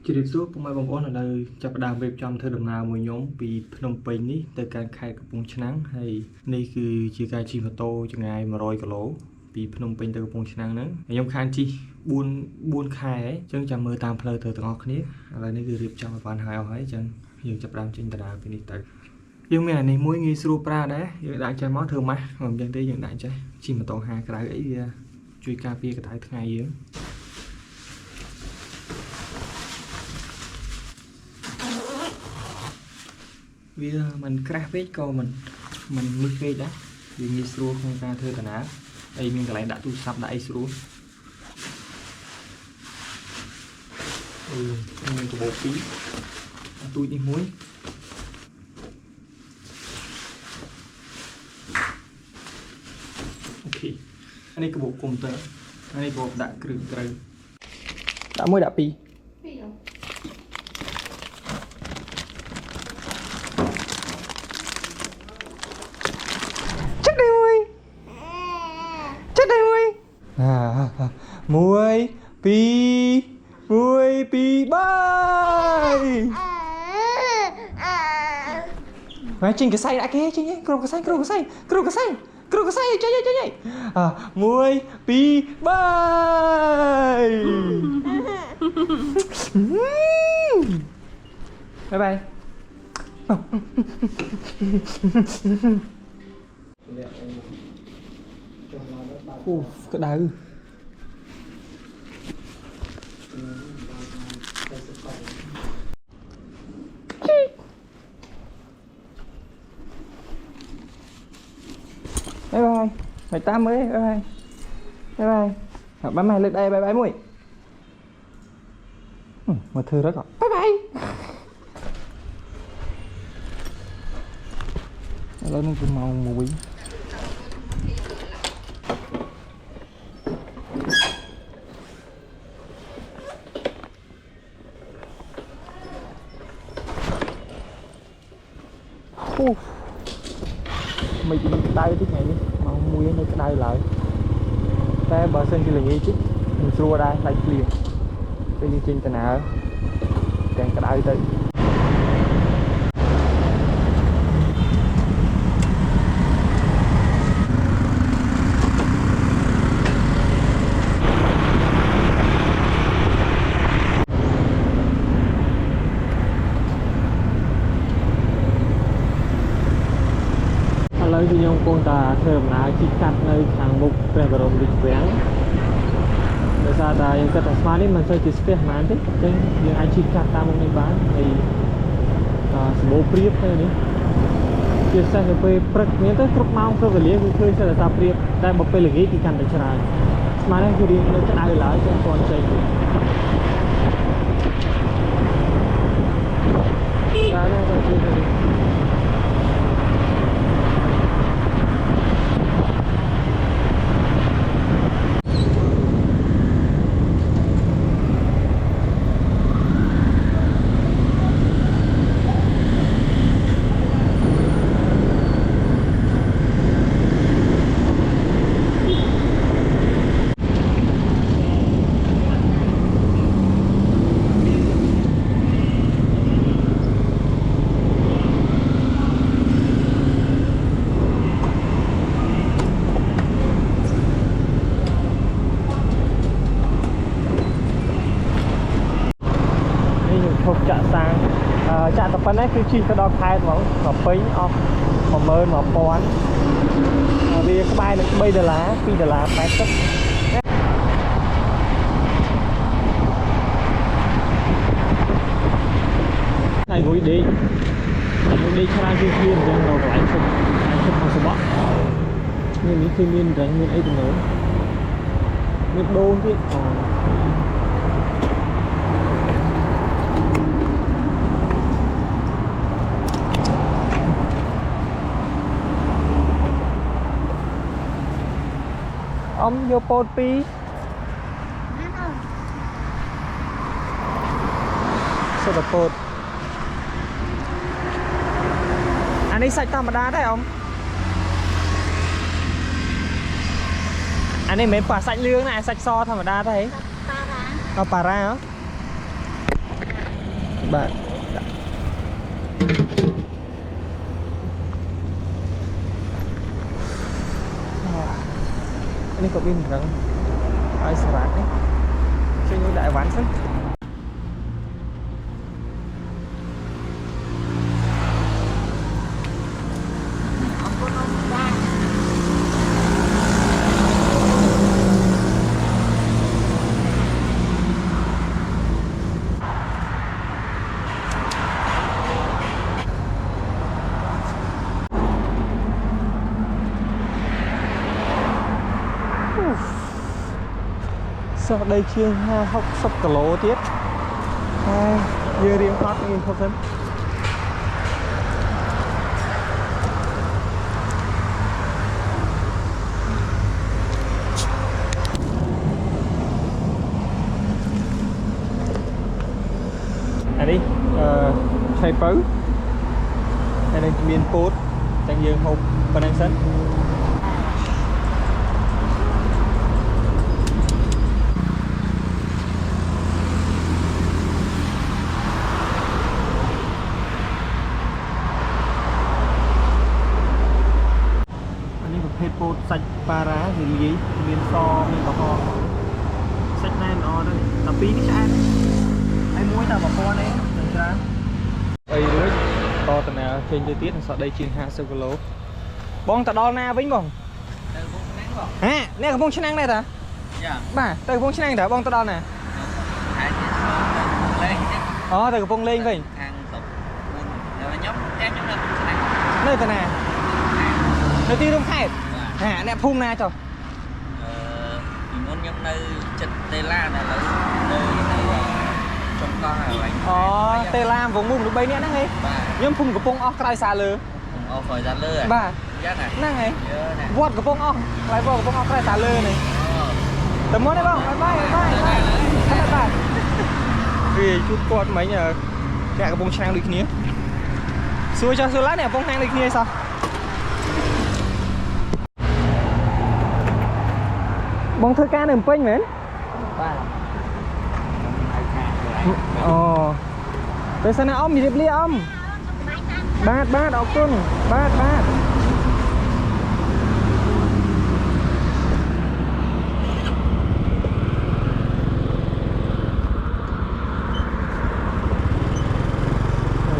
ជម្រាបសួរពុកម៉ែបងប្អូនដែលចាប់ផ្ដើមរៀបចំធ្វើដំណើរមួយខ្ញុំពីភ្នំពេញនេះទៅកាន់ខេត្តកំពង់ឆ្នាំងហើយនេះគឺជាការជិះម៉ូតូចម្ងាយ100គីឡូពីភ្នំពេញទៅកំពង់ឆ្នាំងហ្នឹងខ្ញុំខានជិះ4ខែអញ្ចឹងចាំមើលតាមផ្លូវទៅទាំងអស់គ្នាឥឡូវនេះគឺរៀបចំឲ្យបានហើយអស់ហើយអញ្ចឹងយើងចាប់ផ្ដើមចេញដំណើរពីនេះទៅយើងមានអានេះមួយងាយស្រួលប្រើដែរយើងដាក់ចេះមកធ្វើម៉ាស់មិនអញ្ចឹងទេយើងដាក់ចេះជិះម៉ូតូហាក្រៅអីវាជួយការពារកម្ដៅថ្ងៃយើងវាមិនក្រាស់ពេកក៏មិនមឹកពេកដែរវាងាយស្រួលក្នុងការធ្វើដំណើរអីមានកន្លែងដាក់ទូរស័ព្ទដាក់អីស្រួលមានកាបូប2ទូចនេះមួយអូខេអានេះកាបូបកុំព្យូទ័រអានេះកាបូបដាក់គ្រឿងត្រូវដាក់1ដាក់21 2 3 mày chinh cái xay đã kia chinh nhé cừu cái xay cừu cái xay chơi chơi 1 2 3 bye bye cái đầu bye bye mày tam mới bye bye bye bye ba mày lên đây bye bye mũi mà thưa đó còn bye bye lên nó cũng màu mũi mày chỉ đau thế này đi mà mùi nó cái đau lại cái bờ sân chỉ là nghi chứ mình xua đây lại liền cái như trên tận nào càng cái đau tới thì nhung con ta thơm nào chỉ cắt nơi hàng mục về vào đồng lịch vén để ra đây những cái smart này mình sẽ chỉ spare màn thế chứ những ai chỉ cắt ta mong đi bán thì số priệp thế này chia sẻ về prek những cái cục mau rồi liền cũng khơi sẽ là ta priệp đây một bên là cái thì cần được cho này smart này thì nó sẽ đào lại cho con chơi ra đây là chơi chợ sang chợ tập nàyคือchi cái đo khai mà pính off mà mơn mà pon vì cái bài này bây giờ lá $2 8 tấc này ngồi đi khai kia kia rồi đầu anh không có số bọ nhưng những khi miên đánh miên ấy từ lớn miên đô chứ ông vô pôn pi sao được pôn anh ấy sạch thầm đá đấy không anh ấy mấy quả sạch lương này sạch so thầm đá đấy Para. Para hả បាទនេះក៏មានរឹងហើយសារ៉ាត់នេះជួយយកដាក់អីវ៉ាន់សិនសោះដីជាង60គីឡូទៀតហើយយើងរៀងហត់រៀងហត់សិនអានេះឆៃពៅហើយនឹងមានពោតតែយើងហូបប៉ុណ្្នឹងសិនពោតសាច់ប៉ារ៉ាវាលាយមានសមានក្រហមសាច់ណែនល្អណាស់12នេះឆ្អែតហើយមួយតែ1000ឯងមិនច្រើនអីរួចតតាណាចេញទៅទៀតសក់ដីជាង50គីឡូបងទៅដល់ណាវិញបងទៅកំពង់ឆ្នាំងបងហ៎នេះកំពង់ឆ្នាំងនេះតាយ៉ាបាទទៅកំពង់ឆ្នាំងតាបងទៅដល់ណាអូទៅកំពង់លេងវិញខាងស្រុកខ្ញុំតែខ្ញុំនៅកំពង់ឆ្នាំងនៅតាណានៅទីរួមខេត្តអ្នកភូមិណាចុះពីមុនខ្ញុំនៅចិត្តតេឡាតែឥឡូវនៅចំកោះហើយអូតេឡាវងមុំ3នាក់ហ្នឹងហីខ្ញុំភូមិកំពង់អស់ក្រៅសាលើអស់ក្រៅសាលើបាទហ្នឹងហើយវត្តកំពង់អស់ខ្លាយវត្តកំពង់អស់ក្រៅសាលើនេះតែមកទេបងបាយបាទវាជួបគាត់មិញអ្នកកំពង់ឆ្នាំងដូចគ្នាសួរចុះសួរឡើយអ្នកកំពង់ឆ្នាំងដូចគ្នាសោះបងធ្វើការនៅភ្នំពេញមែនបាទអូទៅសិនណាអ៊ំជម្រាបលាអ៊ំបាទអរគុណបាទ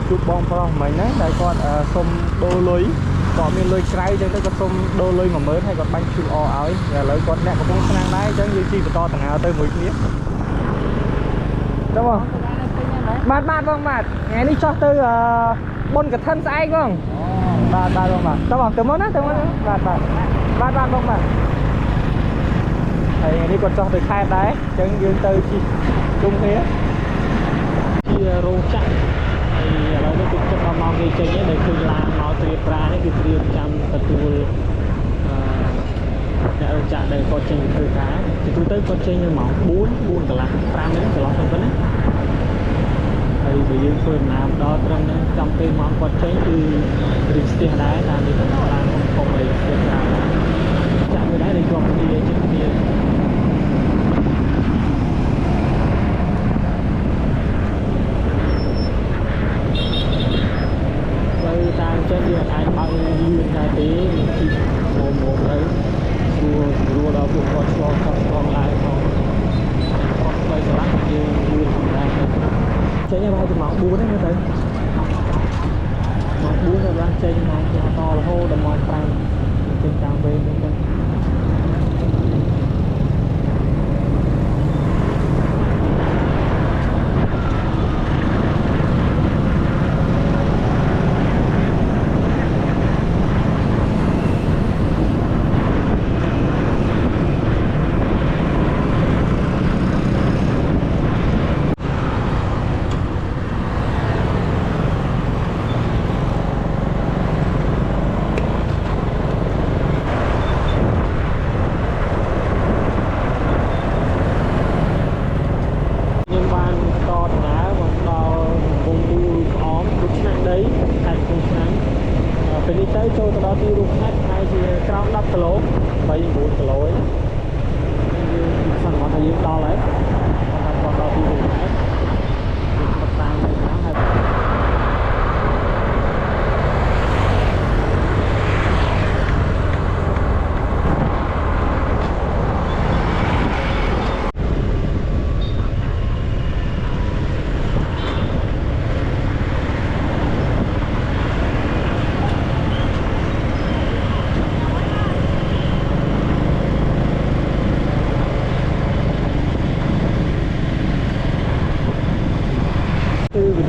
ជួបបងប្រុសមិញណាដែលគាត់សុំដូរលុយគាត់មានលុយច្រៅអញ្ចឹងទៅគាត់សុំដូរលុយ10000ហើយគាត់បាញ់ QR ឲ្យឥឡូវគាត់អ្នកកំពុងស្នាងដែរអញ្ចឹងយើងជិះបន្តដំណើរទៅមួយគ្នាចាំបងបាទបងបាទថ្ងៃនេះចោះទៅបុណ្យកឋិនស្អែកបងបាទបងបាទចាំបងទៅមកណាបាទបងបាទហើយថ្ងៃនេះគាត់ចោះទៅខេត្តដែរអញ្ចឹងយើងទៅជិះជុំគ្នាជារោងចក្រឥឡូវនេះគឺចិត្តដល់ម៉ោងគេចេញហើយដែលឃើញឡានមកត្រៀបប្រានេះគឺត្រៀមចាំទទួលអ្នករោងចក្រដែលគាត់ចេញធ្វើការទីទូទៅគាត់ចេញនៅម៉ោង4កន្លះ5នេះចន្លោះទៅប៉ុណ្ណាហើយបើយើងធ្វើដំណើរដល់ត្រឹមហ្នឹងចំពេលម៉ោងគាត់ចេញគឺរៀងស្ទះដែរតាមនេះទៅឡានធំអីស្ទះច្រើនចាក់មួយដែរដែលជាប់គ្នាជិតគ្នាតាមចឹងយើងអាចបើកលឿនដែរទេជីមកទៅស្រួលដល់ពួកគាត់ឆ្លងឡើងផងគាត់ទៅស្រះយើងលឿនផងដែរចេញឲ្យទៅម៉ោង4ហ្នឹងទៅម៉ោង4ដល់ឡើងចេញម៉ោងតរហូតដល់ម៉ោង5ចេញតាមវេនហ្នឹងទៅចូលទៅដល់ទីរួមខេត្តហើយជាក្រោម10គីឡូ3-9គីឡូឯងយើងសន្មតថាយើងដល់ហើយគាត់ដល់ទីរួមខេត្តយើងតាមទៅ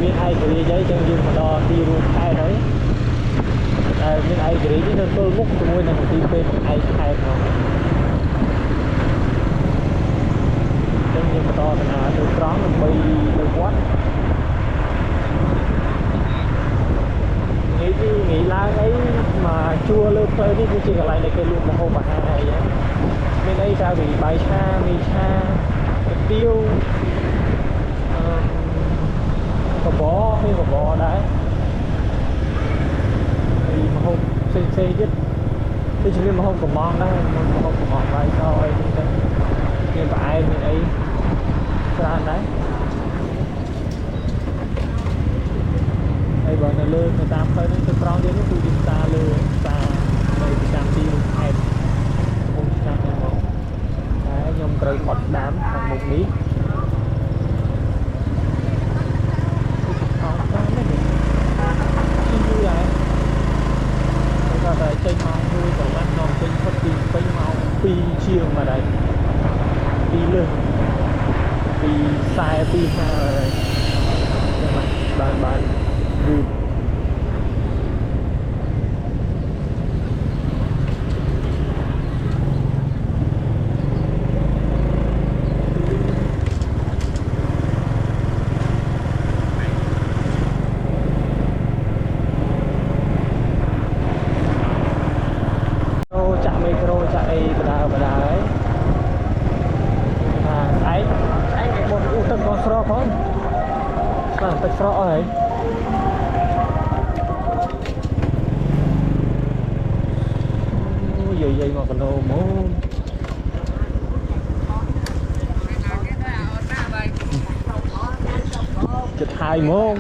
មានឯករាជ្យអីចឹងយើងមកដល់ទីរួមខេត្តហើយតែមានឯករាជ្យនេះនៅទល់មុខជាមួយនឹងទីពេទ្យឯកខេត្តផងចឹងយើងបន្តដំណើរទៅត្រង់ដើម្បីទៅវត្តងាយឡើងអីមកជួរលើផ្លូវនេះគឺជាកន្លែងដែលគេលក់ម្ហូបអាហារអីហ្នឹងមានអីថាវាបាយឆាមីឆាគុយទាវបបរមានបបរដែរហើយម្ហូបផ្សេងៗទៀតដូចជាមានម្ហូបកំងដែរម្ហូបកំងបាយសអីចឹងមានប្រអែមមានអីច្រើនដែរហើយបើនៅលើទៅតាមផ្លូវហ្នឹងទៅត្រង់ទៀតនោះគឺជាផ្សារលើផ្សារនៅប្រចាំទីរួមខេត្តមុខឆ្នាំហ្នឹងមកតែខ្ញុំត្រូវបត់ស្ដាំខាងមុខនេះតែចេញមកមួយប្រហែលនាំចេញផុតពីពេញមក2ជាងមកដែរ2លើសពី40ពី50ហើយបានយឺតទឹកស្រកអស់ហើយអូយាយមកកណោមកចិត្តហើយមក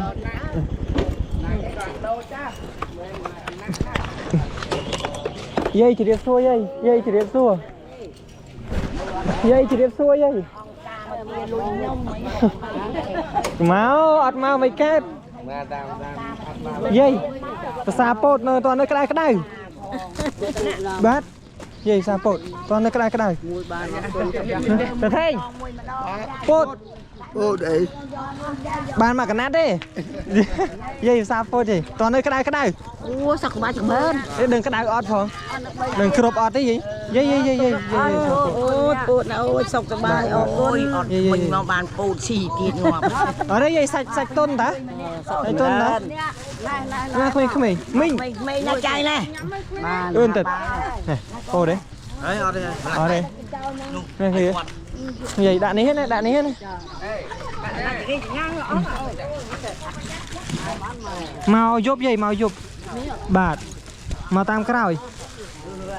យាយជម្រាបសួរយាយជម្រាបសួរយាយជម្រាបសួរយាយមកអត់មកមិនកើតយាយភាសាពោតនៅតនៅក្តៅបាទយាយភាសាពោតតនៅក្តៅមួយបានទៅថេងពោតអីបានមកកណាត់ទេយាយភាសាពោតទេតនៅក្តៅអូសក្បាច់ចម្រើនដឹងក្តៅអត់ផងនឹងគ្រប់អត់ទេយាយអូពោតណាអូសុខសប្បាយអរគុណអត់មិញមកបានពោតស៊ីទៀតងាប់អត់ទេយាយសាច់តុនតាសាច់តុនតាណាក្មេងមីងណាចៃណាបានអឿនទឹកពោតទេអត់ទេនេះគឺយាយដាក់នេះណាមកយប់យាយមកយប់បាទមកតាមក្រោយ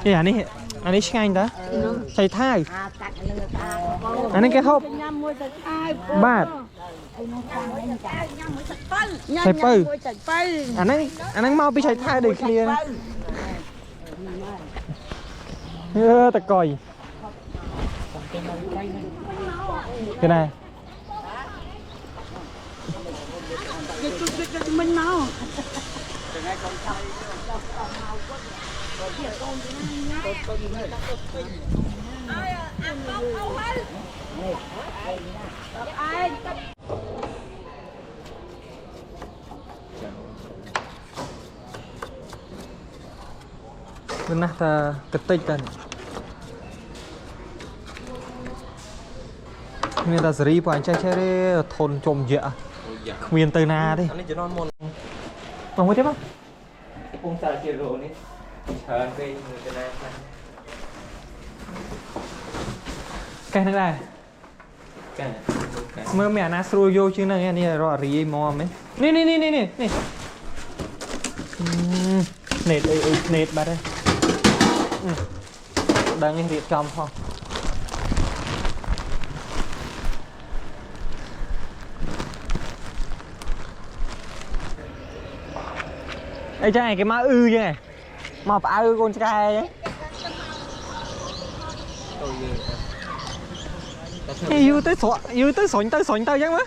យាយអានេះឆ្ងាញ់តាឆៃថាវអានេះគេហូបបាទឆៃពៅអាហ្នឹងមកពីឆៃថាវដូចគ្នាតកុយcái này mình mau bên này ta tích tầnមានតែសេរីបើអញ្ចេះទេធនចំយៈគ្មានទៅណាទេនេះជំនាន់មុនមកមួយទៀតបងកំពុងសារជារោនេះច្រើនពេកមើលទៅណាខ្លះកែហ្នឹងដែរកែមើលមានអាណាស្រួលយកជាងហ្នឹងនេះរករីមកមែននេះណេតអីណេតបាត់ហើយដឹងនេះរៀបចំផងអីចឹងឯងគេមកអឺចឹងឯងមកផ្អើកូនឆ្កែចឹងយូរទៅស្រក់យូរទៅស្រុញទៅចឹងមើល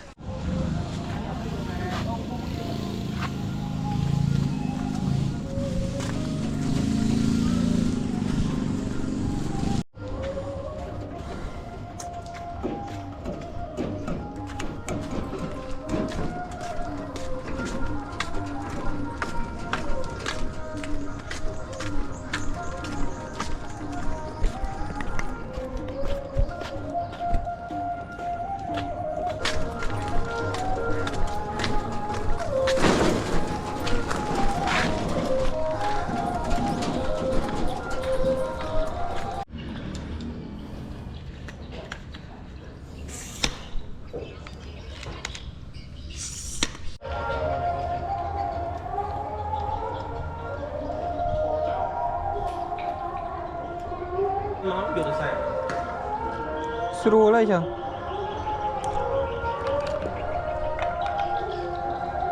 sưu lấy chẳng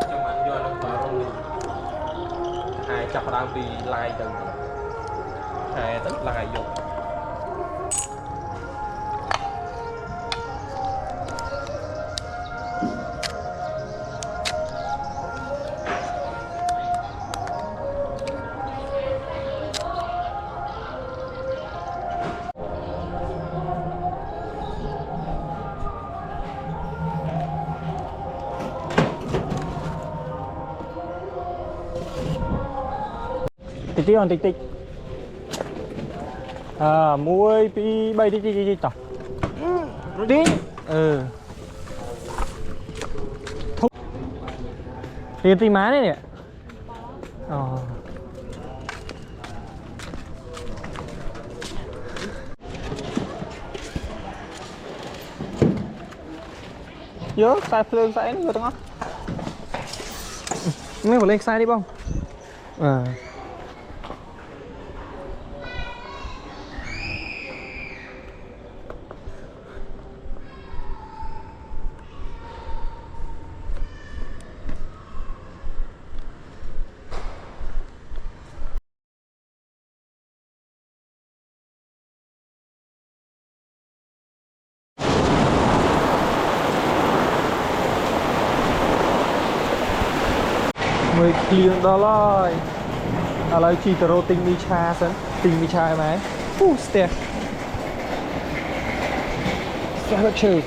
trong anh do nó vào luôn hai chập đang đi lai từ hai tức lai dùng tích tích on tích tích à muối pi bay tích tích tích tỏ đi thúc tiền tí má đấy nè nhớ sai phương sai nó tao nghe vào lên sai đi không người clear đó rồi à lấy chỉ tờ tinh mi cha sẵn tinh mi cha máy step step chơi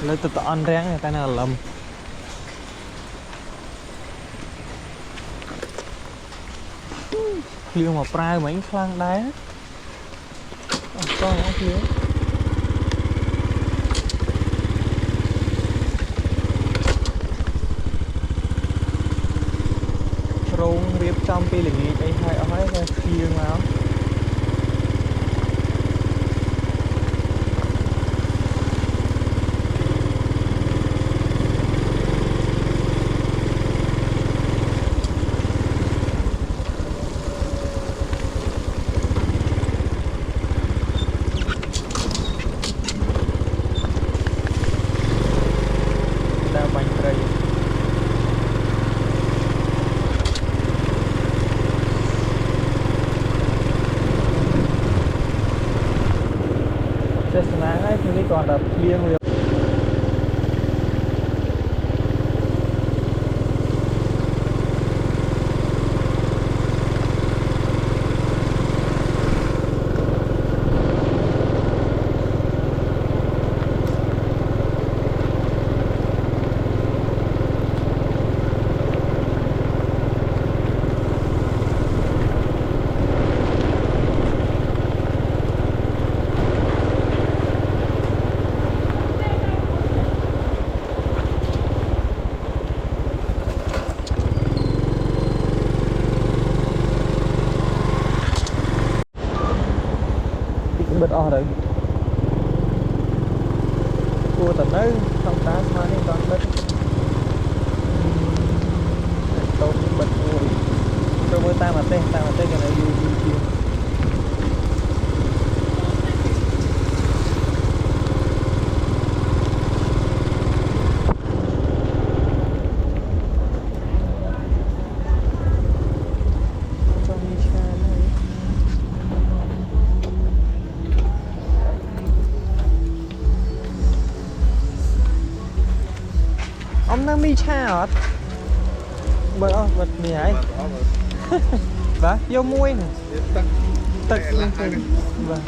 lấy từ ăn ráng này cái này là lầm liêu mà prai mấy khăn đá con nó liêu rong riệp trong pi là gì đây hai ở mấy cái kia mà còn đập liêng liều bật rồi cua tận đấy không đá mà nên toàn bật tốt bật cua cho mới ta mà tên cái này vui ông đang mi cha hả? Bật bật mì ấy. Vâng, vô muối nè. Tật vâng.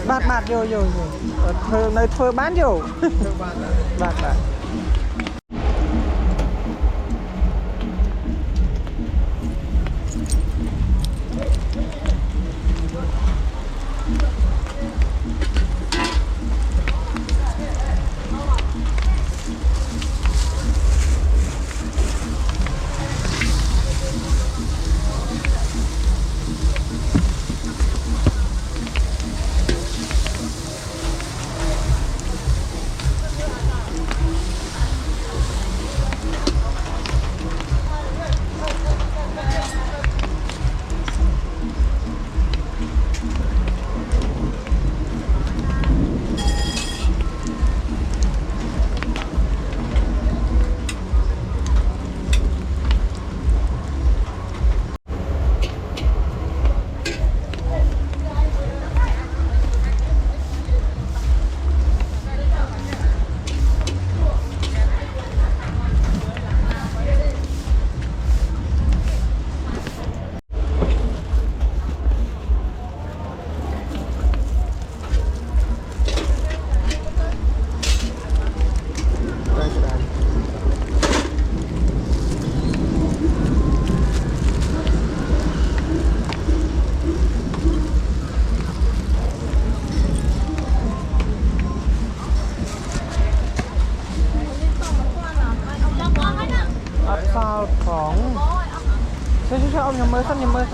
Bạt vô. Nơi thơ bán vô. Bạt.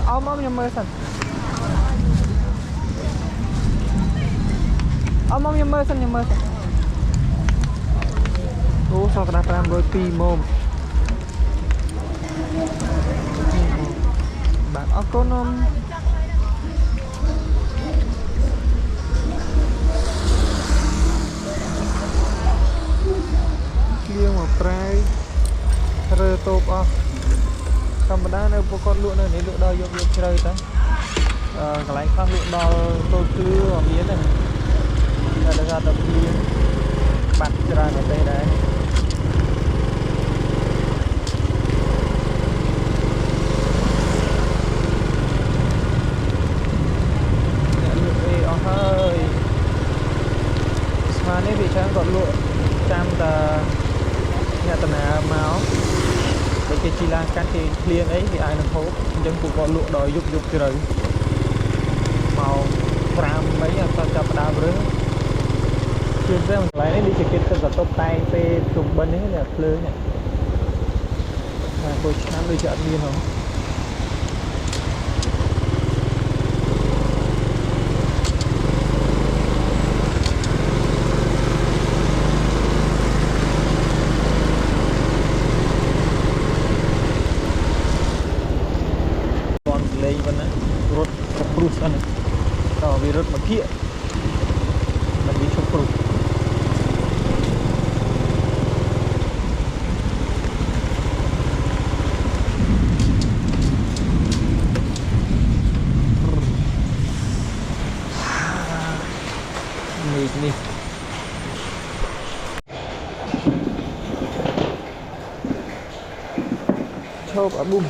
Om nhầm mơ sẵn. Om nhầm mơ sẵn. Ô sao cái đá rồi tì mồm. Bạn ở con không? Liêng một trái rơ tốp off. Cầm đá này bộ con lụa này để lụa đo vô chơi tới. Cái lạnh khăn lụa đo tôi cứ ở miếng này. Ra tập miếng bật ra ở đây đấy. Hơi mà này bị sáng còn lụa trăm ta nhà tận máu để cái chi là các cái liên ấy thì ai nó hốt dân cũng có lụa đòi dục rồi màu ram mấy là sao chập đào rồi chuyên ra một lại đi chỉ kiến từ top tay về trùng bên ấy là lớn này tôi chán đi chợ điên không lên bên đấy rốt cruise anh tao bị rốt mà kia mình đi chụp cruise nih coba boom